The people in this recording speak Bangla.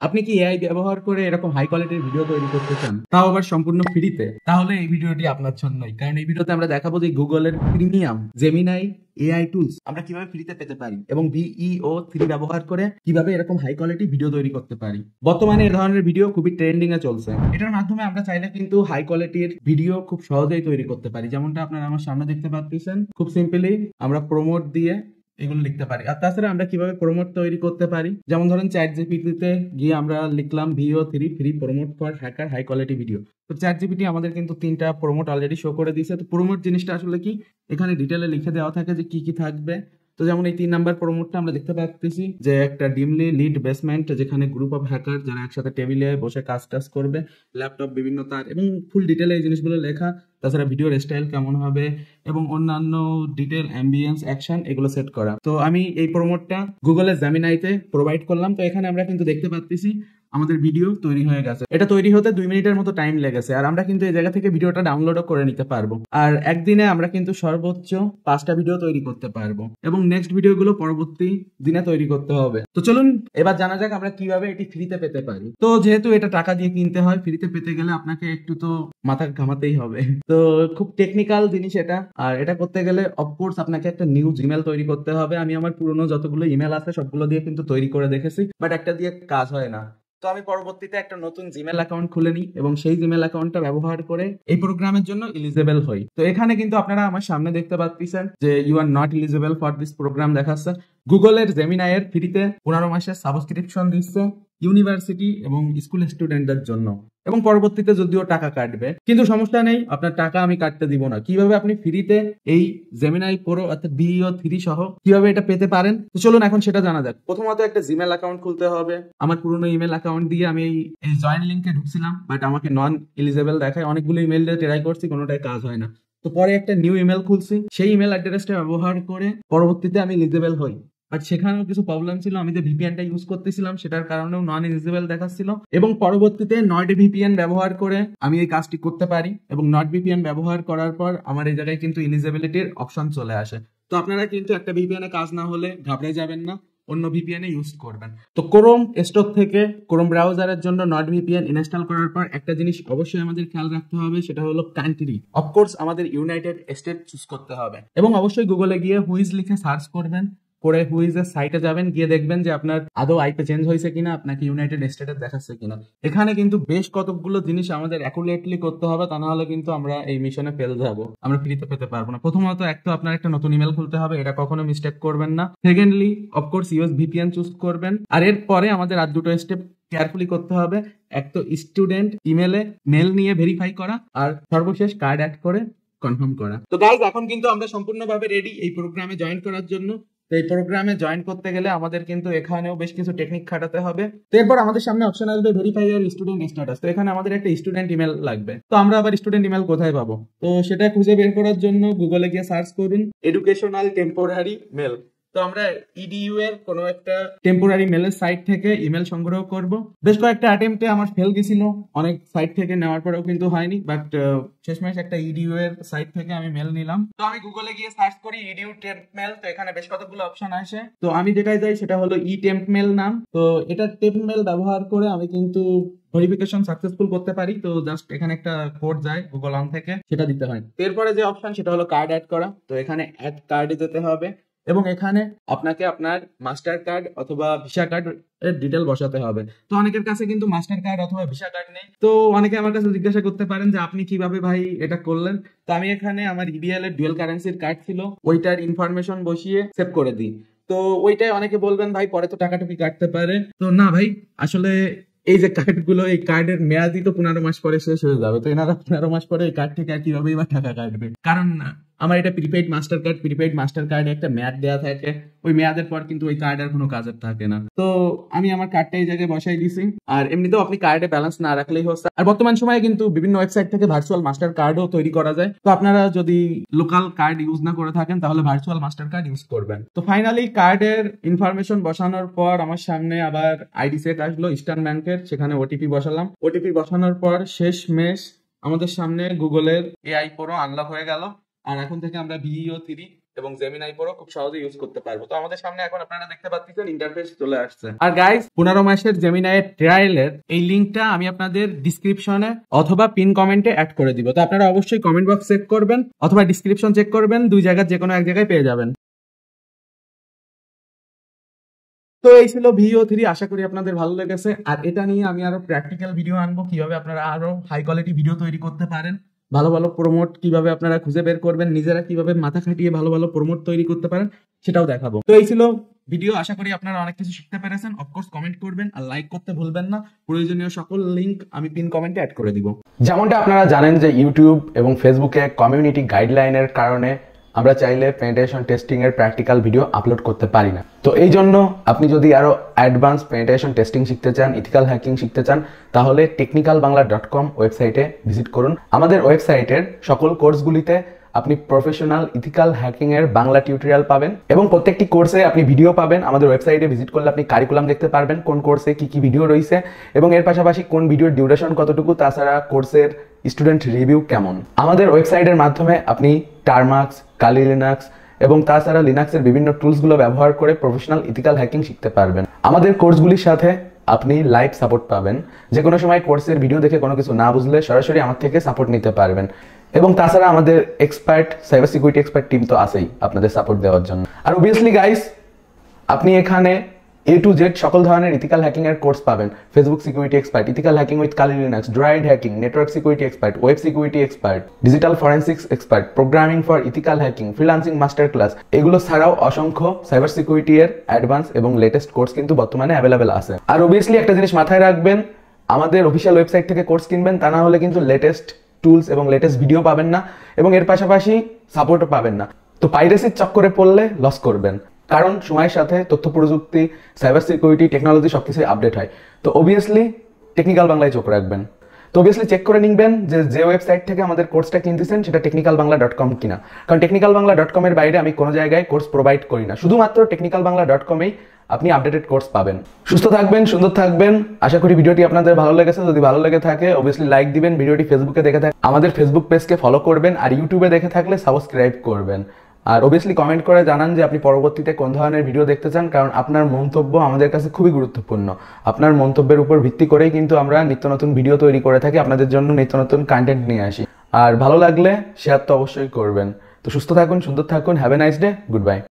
আপনি কি এআই ব্যবহার করে এরকম হাই কোয়ালিটির ভিডিও তৈরি করতে চান, তাও আবার সম্পূর্ণ ফ্রিতে? তাহলে এই ভিডিওটি আপনার জন্যই, কারণ এই ভিডিওতে আমরা দেখাবো যে গুগলের প্রিমিয়াম জেমিনাই এআই টুলস আমরা কিভাবে ফ্রিতে পেতে পারি এবং ভিইও 3 ব্যবহার করে কিভাবে এরকম হাই কোয়ালিটি ভিডিও তৈরি করতে পারি। বর্তমানে এই ধরনের ভিডিও খুবই ট্রেন্ডিং এ চলছে। এটার মাধ্যমে আমরা চাইলে কিন্তু হাই কোয়ালিটির ভিডিও খুব সহজেই তৈরি করতে পারি। যেমনটা আপনারা আমার সামনে দেখতে পাচ্ছেন, খুব সিম্পলি আমরা প্রমোট দিয়ে এগুলো লিখতে পারি। আর তাছাড়া আমরা কিভাবে প্রমোট তৈরি করতে পারি, যেমন ধরেন চ্যাট জিপিটিতে গিয়ে আমরা লিখলাম Veo 3 free prompt for hacker high quality video. তো চ্যাট জিপিটি আমাদের কিন্তু 3টা প্রমোট অলরেডি শো করে দিয়েছে। তো প্রমোট জিনিসটা আসলে কি, এখানে ডিটেলে লিখে দেওয়া থাকে যে কি কি থাকবে। তো যেমন এই 3 নাম্বার প্রমোটটা আমরা দেখতে পাচ্ছি যে একটা ডিমলি লিড বেসমেন্ট, যেখানে গ্রুপ অফ হ্যাকার যারা একসাথে টেবিলে বসে কাজ করবে, ল্যাপটপ, বিভিন্ন তার এবং ফুল ডিটেলে এই জিনিসগুলো লেখা। তাছাড়া ভিডিওর স্টাইল কেমন হবে এবং অন্যান্য ডিটেল অ্যাম্বিয়েন্স অ্যাকশন এগুলো সেট করা। তো আমি এই প্রমোটটা গুগলের জেমিনাইতে প্রোভাইড করলাম। তো এখানে আমরা কিন্তু দেখতে পাচ্ছি আমাদের ভিডিও তৈরি হয়ে গেছে। এটা তৈরি হতে 2 মিনিটের মতো টাইম লেগেছে। আর আমরা কিন্তু এই জায়গা থেকে ভিডিওটা ডাউনলোডও করে নিতে পারবো। আর একদিনে আমরা কিন্তু সর্বোচ্চ 5টা ভিডিও তৈরি করতে পারবো এবং নেক্সট ভিডিওগুলো পরবর্তী দিনে তৈরি করতে হবে। তো চলুন এবার জানা যাক আমরা কিভাবে এটি ফ্রিতে পেতে পারি। তো যেহেতু এটা টাকা দিয়ে কিনতে হয়, ফ্রিতে পেতে গেলে আপনাকে একটু তো মাথা ঘামাতেই হবে। তো খুব টেকনিক্যাল জিনিস এটা। আর এটা করতে গেলে অফকোর্স আপনাকে একটা নিউ জিমেল তৈরি করতে হবে। আমি আমার পুরনো যতগুলো ইমেল আছে সবগুলো দিয়ে কিন্তু তৈরি করে দেখেছি, বাট একটা দিয়ে কাজ হয় না। তো আমি পরবর্তীতে একটা নতুন জিমেল অ্যাকাউন্ট খুলে নিই এবং সেই জিমেল অ্যাকাউন্টটা ব্যবহার করে এই প্রোগ্রামের জন্য এলিজিবল হই। তো এখানে কিন্তু আপনারা আমার সামনে দেখতে পাচ্ছেন যে you are not eligible for this programme দেখাচ্ছে। গুগলের জেমিনাইয়ের ফ্রিতে 15 মাসের সাবস্ক্রিপশন দিচ্ছে ইউনিভার্সিটি এবং স্কুল স্টুডেন্টদের জন্য, এবং পরবর্তীতে যদিও টাকা কাটবে, কিন্তু সমস্যা নেই, আপনার টাকা আমি কাটতে দিব না। কিভাবে আপনি ফ্রিতে এই জেমিনাই প্রো অর্থাৎ ভিও 3 সহ কিভাবে এটা পেতে পারেন, তো চলুন এখন সেটা জানা যাক। প্রথমত একটা জিমেল অ্যাকাউন্ট খুলতে হবে। আমার পুরনো ইমেল অ্যাকাউন্ট দিয়ে আমি এই জয়েন লিঙ্কে ঢুকছিলাম, বাট আমাকে নন এলিজেবল দেখায়। অনেকগুলো ইমেল দিয়ে ট্রাই করছি, কোনোটাই কাজ হয় না। তো পরে একটা নিউ ইমেল খুলছি, সেই ইমেল অ্যাড্রেসটা ব্যবহার করে পরবর্তীতে আমি এলিজেবল হই। বাট সেখানেও কিছু প্রবলেম ছিল। আমি যে ভিপিএনটা ইউজ করতেছিলাম সেটার কারণেও নন এলিজিবল দেখাচ্ছিল, এবং পরবর্তীতে নট ভিপিএন ব্যবহার করে আমি এই কাজটি করতে পারি। এবং নট ভিপিএন ব্যবহার করার পর আমার এই জায়গায় কিন্তু এলিজিবিলিটির অপশন চলে আসে। তো আপনারা কিন্তু একটা ভিপিএন এ কাজ না হলে ঘাবড়ে যাবেন না, অন্য ভিপিএন এ ইউজ করবেন। তো ক্রোম স্টোর থেকে ক্রোম ব্রাউজারের জন্য নট ভিপিএন ইনস্টল করার পর একটা জিনিস অবশ্যই আমাদের খেয়াল রাখতে হবে, সেটা হলো কান্ট্রি। অফকোর্স আমাদের ইউনাইটেড স্টেট চুজ করতে হবে, এবং অবশ্যই গুগলে গিয়ে হুইজ লিখে সার্চ করবেন। করে হুইজের সাইটে যাবেন, গিয়ে দেখবেন যে আপনার আদৌ আইপি চেঞ্জ হয়েছে কিনা, আপনাকে ইউনাইটেড স্টেটে দেখাচ্ছে কিনা। এখানে কিন্তু বেশ কতগুলো জিনিস আমাদের অ্যাকুরেটলি করতে হবে, তা না হলে কিন্তু আমরা এই মিশনে ফেল যাবো, আমরা ফ্রিতে পেতে পারবো না। প্রথমত এক তো আপনার একটা নতুন ইমেল খুলতে হবে, এটা কখনো মিস্টেক করবেন না। Secondly of course US VPN choose করবেন। আর এরপরে আমাদের আর দুটো স্টেপ কেয়ারফুলি করতে হবে। এক তো স্টুডেন্ট ইমেলে মেল নিয়ে ভেরিফাই করা, আর সর্বশেষ কার্ড অ্যাড করে কনফার্ম করা। তো গাইজ এখন কিন্তু আমরা সম্পূর্ণভাবে রেডি এই প্রোগ্রামে জয়েন করার জন্য। তো এই প্রোগ্রামে জয়েন করতে গেলে আমাদের কিন্তু এখানেও বেশ কিছু টেকনিক খাটাতে হবে। তো এরপর আমাদের সামনে অপশন আসবে ভেরিফাই ইওর স্টুডেন্ট স্ট্যাটাস। তো এখানে আমাদের একটা স্টুডেন্ট ইমেল লাগবে। তো আমরা আবার স্টুডেন্ট ইমেল কোথায় পাবো? তো সেটা খুঁজে বের করার জন্য গুগলে গিয়ে সার্চ করুন এডুকেশনাল টেম্পোরারি মেল। তো আমরা ইডিইউ এর কোনো একটা টেম্পোরারি মেলের সাইট থেকে ইমেল সংগ্রহ করব। বেশ কয়েকটা অ্যাটেম্পটে আমার ফেল গেছিল, অনেক সাইট থেকে নেওয়ার পরেও কিন্তু হয়নি, বাট শেষমেশ একটা ইডিইউ এর সাইট থেকে আমি মেল নিলাম। তো আমি গুগলে গিয়ে সার্চ করি ইডিইউ টেম্প মেল। তো এখানে বেশ কতগুলো অপশন আসে। তো আমি যেটাই যাই সেটা হলো ই টেম্প মেল নাম। তো এটা টেম্প মেল ব্যবহার করে আমি কিন্তু ভেরিফিকেশন সাকসেসফুল করতে পারি। তো জাস্ট এখানে একটা কোড যায় গুগল অন থেকে, সেটা দিতে হয়। এরপরে যে অপশন সেটা হলো কার্ড অ্যাড করা। তো এখানে অ্যাড কার্ডে যেতে হবে, এবং এখানে আপনাকে আপনার মাস্টার কার্ড অথবা ভিসা কার্ড এর ডিটেল বসাতে হবে। তো অনেকের কাছে কিন্তু মাস্টার কার্ড অথবা ভিসা কার্ড নেই। তো অনেকে আমার কাছে জিজ্ঞাসা করতে পারেন যে আপনি কিভাবে ভাই এটা করলেন। তো আমি এখানে আমার ইবিএল এর ডুয়াল কারেন্সির কার্ড ছিল, ওইটার ইনফরমেশন বসিয়ে সেভ করে দিই। তো ওইটাই অনেকে বলবেন ভাই পরে তো টাকাটুকি কাটতে পারে। তো না ভাই, আসলে এই যে কার্ডগুলো, এই কার্ডের মেয়াদি তো 15 মাস পরে শেষ হয়ে যাবে। তো এনারা 15 মাস পরে এই কার্ড থেকে আর কিভাবেই বা টাকা কাটবে? কারণ আমার এটা প্রিপেইড মাস্টার কার্ডে একটা মেয়াদ দেওয়া থাকে, ওই মেয়াদের পর কিন্তু ওই কার্ড আর কোনো কাজের থাকে না। তো আমি আমার কার্ডটা এই জায়গায় বসাই দিছি। আর এমনিতেও আপনি কার্ডে ব্যালেন্স না রাখলেই হচ্ছে। আর বর্তমান সময়ে কিন্তু বিভিন্ন ওয়েবসাইট থেকে ভার্চুয়াল মাস্টার কার্ডও তৈরি করা যায়। তো আপনারা যদি লোকাল কার্ড ইউজ না করে থাকেন তাহলে ভার্চুয়াল মাস্টার কার্ড ইউজ করবেন। তো ফাইনালি কার্ডের ইনফরমেশন বসানোর পর আমার সামনে আবার আইডি সেট আসলো ইস্টার্ন ব্যাংকের, সেখানে ওটিপি বসালাম। ওটিপি বসানোর পর শেষমেশ আমাদের সামনে গুগলের এআই প্রো আনলক হয়ে গেল। আর এখন থেকে আমরা ভিইও 3 এবং জেমিনাই প্রো খুব সহজে ইউজ করতে পারবো। তো আমাদের সামনে এখন আপনারা দেখতে পাচ্ছেন ইন্টারফেস চলে আসছে। আর গাইস 15 মাসের জেমিনাই ট্রায়ালের এই লিংকটা আমি আপনাদের ডিসক্রিপশনে অথবা পিন কমেন্টে অ্যাড করে দিব। তো আপনারা অবশ্যই কমেন্ট বক্স চেক করবেন অথবা ডিসক্রিপশন চেক করবেন, দুই জায়গার যে কোনো এক জায়গায় পেয়ে যাবেন। তো এই ছিল VO3, আশা করি আপনাদের ভালো লেগেছে। আর এটা নিয়ে আমি আরো প্র্যাকটিক্যাল ভিডিও আনবো, কিভাবে আপনারা আরো হাই কোয়ালিটি ভিডিও তৈরি করতে পারেন, ভালো ভালো প্রমোট কিভাবে আপনারা খুঁজে বের করবেন, নিজেরা কিভাবে মাথা খাটিয়ে ভালো ভালো প্রমোট তৈরি করতে পারেন সেটাও দেখাবো। তো এই ছিল ভিডিও, আশা করি আপনারা অনেক কিছু শিখতে পেরেছেন। অফকোর্স কমেন্ট করবেন আর লাইক করতে ভুলবেন না। প্রয়োজনীয় সকল লিংক আমি পিন কমেন্টে অ্যাড করে দিব। যেমনটা আপনারা জানেন যে ইউটিউব এবং ফেসবুকে কমিউনিটি গাইডলাইনের কারণে আমরা চাইলে পেনিট্রেশন টেস্টিং এর প্র্যাকটিক্যাল ভিডিও আপলোড করতে পারি না। তো এই জন্য আপনি যদি আরো অ্যাডভান্স পেনিট্রেশন টেস্টিং শিখতে চান, ইথিক্যাল হ্যাকিং শিখতে চান, তাহলে technicalbangla.com ওয়েবসাইটে ভিজিট করুন। আমাদের ওয়েবসাইটের সকল কোর্সগুলিতে আপনি প্রফেশনাল ইথিক্যাল হ্যাকিং এর বাংলা টিউটোরিয়াল পাবেন এবং প্রত্যেকটি কোর্সে আপনি ভিডিও পাবেন। আমাদের ওয়েবসাইটে ভিজিট করলে আপনি কারিকুলাম দেখতে পারবেন, কোন কোর্সে কি কি ভিডিও রয়েছে এবং এর পাশাপাশি কোন ভিডিওর ডিউরেশন কতটুকু, তাছাড়া কোর্সের স্টুডেন্ট রিভিউ কেমন। আমাদের ওয়েবসাইটের মাধ্যমে আপনি টারমাক্স, কালি লিনাক্স এবং তাছাড়া লিনাক্সের বিভিন্ন টুলসগুলো ব্যবহার করে প্রফেশনাল ইথিক্যাল হ্যাকিং শিখতে পারবেন। আমাদের কোর্সগুলির সাথে আপনি লাইভ সাপোর্ট পাবেন, যে কোনো সময় কোর্সের ভিডিও দেখে কোনো কিছু না বুঝলে সরাসরি আমার থেকে সাপোর্ট নিতে পারবেন। এবং তাছাড়া আমাদের expert cyber security expert team তো আছেই আপনাদের সাপোর্ট দেওয়ার জন্য। আর অবভিয়াসলি গাইস, আপনি এখানে A to Z সকল ধরনের ইথিক্যাল হ্যাকিং এর কোর্স পাবেন। Facebook security expert, ethical hacking with Kali Linux, droid hacking, network security expert, web security expert, digital forensics expert, programming for ethical hacking, freelancing master class, এগুলো ছাড়াও অসংখ্য সাইবার সিকিউরিটি এর অ্যাডভান্স এবং লেটেস্ট কোর্স কিন্তু বর্তমানে অ্যাভেলেবেল আছে। আর অবভিয়াসলি একটা জিনিস মাথায় রাখবেন, আমাদের অফিসিয়াল ওয়েবসাইট থেকে কোর্স কিনবেন, তা না হলে কিন্তু লেটেস্ট টুলস এবং লেটেস্ট ভিডিও পাবেন না এবং এর পাশাপাশি সাপোর্টও পাবেন না। তো পাইরেসির চক্করে পড়লে লস করবেন, কারণ সময়ের সাথে তথ্য প্রযুক্তি, সাইবার সিকিউরিটি, টেকনোলজি সবকিছু আপডেট হয়। তো অবভিয়াসলি টেকনিক্যাল বাংলায় চোখ রাখবেন। তো অবভিয়াসলি চেক করে নিবেন যে ওয়েবসাইট থেকে আমাদের কোর্সটা কিনতেছেন সেটা technicalbangla.com কিনা, কারণ technicalbangla.com এর বাইরে আমি কোনো জায়গায় কোর্স প্রোভাইড করি না, শুধুমাত্র technicalbangla.com এই আপনি আপডেটেড কোর্স পাবেন। সুস্থ থাকবেন, সুন্দর থাকবেন। আশা করি ভিডিওটি আপনাদের ভালো লেগেছে। যদি ভালো লেগে থাকে অবভিয়াসলি লাইক দিবেন। ভিডিওটি ফেসবুকে দেখে থাকলে আমাদের ফেসবুক পেজকে ফলো করবেন, আর ইউটিউবে দেখে থাকলে সাবস্ক্রাইব করবেন। আর অবভিয়াসলি কমেন্ট করে জানান যে আপনি পরবর্তীতে কোন ধরনের ভিডিও দেখতে চান, কারণ আপনার মন্তব্য আমাদের কাছে খুবই গুরুত্বপূর্ণ। আপনার মন্তব্যের উপর ভিত্তি করেই কিন্তু আমরা নিত্য নতুন ভিডিও তৈরি করে থাকি, আপনাদের জন্য নিত্য নতুন কন্টেন্ট নিয়ে আসি। আর ভালো লাগলে শেয়ার তো অবশ্যই করবেন। তো সুস্থ থাকুন, সুন্দর থাকুন, have a nice day, good bye.